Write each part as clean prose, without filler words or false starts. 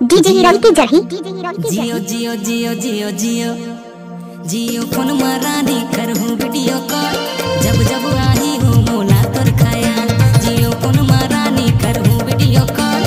DJ hero की जही Jio Jio Jio Jio Jio Jio phone मारानी करहूँ वीडियो कॉल जब जब आई हूँ मोला तोर खयाल जियो फोन मारानी करहूँ वीडियो कॉल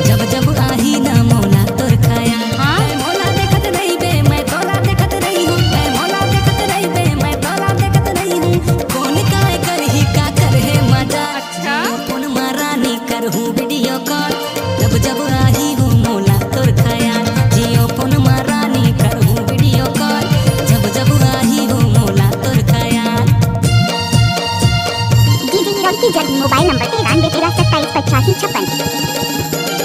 जब जब आई ना मोला तोर खयाल मैं मोला देखत रही बे मैं तोला देखत रही हूँ मैं मोला देखत रही बे मैं तोला देखत रही हूँ कौन काय करही का करहे मजा जियो फोन मारानी करहूँ वीडियो कॉल जब जब आई हूँ मोला तोर खयाल जियो फोन मारानी करहूँ वीडियो कॉल जब जब आई हूँ मोला तोर खयाल। डीजे हीरो की जही मोबाइल नंबर 93 13 27 85 56।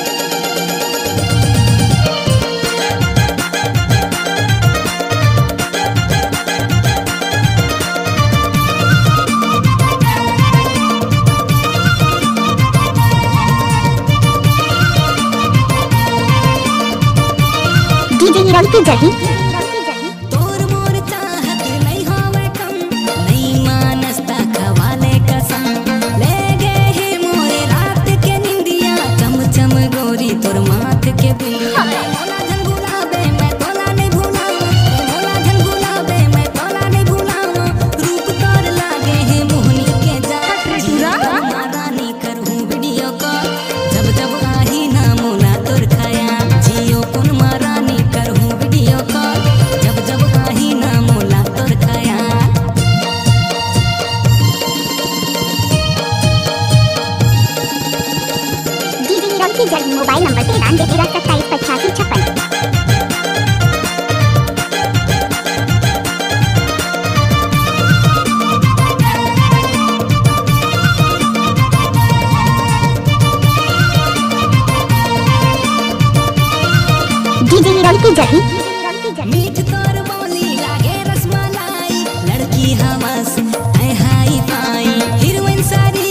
डीजे हीरो की जही तोर मोर चाहत नहीं होवे कम नहीं मानसता खवाले कसम ले गए हे मोरे रात के निंदिया चम चम गोरी तोर माथ के बिंदिया मोला धन गुलाबे मैं तोला नहीं भूलावा मोला धन गुलाबे मैं तोला नहीं भूलावा रूप तोर लागे हे मोहनी के जा मारानी करहूँ वीडियो कॉल जब जब आई ना मोला तोर खयाल जियो फोन मारानी करहूँ वीडियो कॉल जब जब आई ना मोला तोर खयाल। डीजे हीरो की जही मोबाइल नंबर 93 13 27 85 56। डीजे हीरो की जही मीठ तोर बोली लागे रसमलाई लड़की हमस ऐ हाई फाई हीरोइन सारी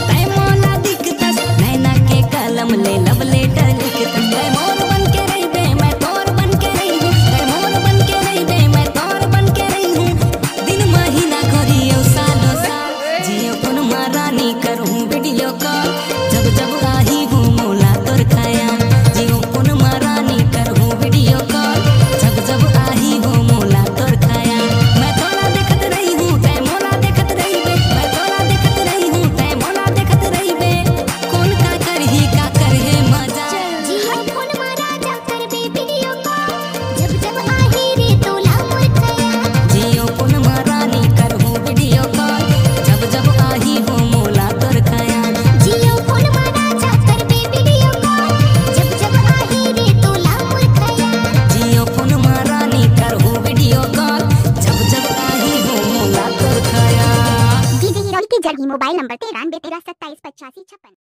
तै मोला दिखतस नैना के कलम ले लव लेटर लिखतस तै मोर बन के रही बे मैं तोर बन के रही हूँ तै मोर बन के रही बे मैं तोर बन के रही हूँ दिन महीना घोरियो सालों साल जियो फोन मारानी करहूँ वीडियो कॉल जब जब आई हूँ मोला तोर खयाल जियो फोन मारानी करहूँ वीडियो कॉल जब जब आई हूँ मोला तोर खयाल मैं तोला देखत रही हूँ तै मोला देखत रही बे मैं तोला देखत रही हूँ तै मोला देखत रही बे कौन का करही का करहे मजा जियो फोन मारा जा कर बे वीडियो कॉल जब जब आही रे तोला मोर खयाल जियो फोन मारानी करहूँ वीडियो कॉल जब जब आई हूँ मोला तोर खयाल जियो फोन मारा जा कर बे वीडियो कॉल जब जब आही रे तोला मोर खयाल जियो फोन मारानी करहूँ वीडियो कॉल जब जब आई हूँ मोला तोर खयाल। डीजे हीरो की जही मोबाइल नंबर 93 13 27 85 56।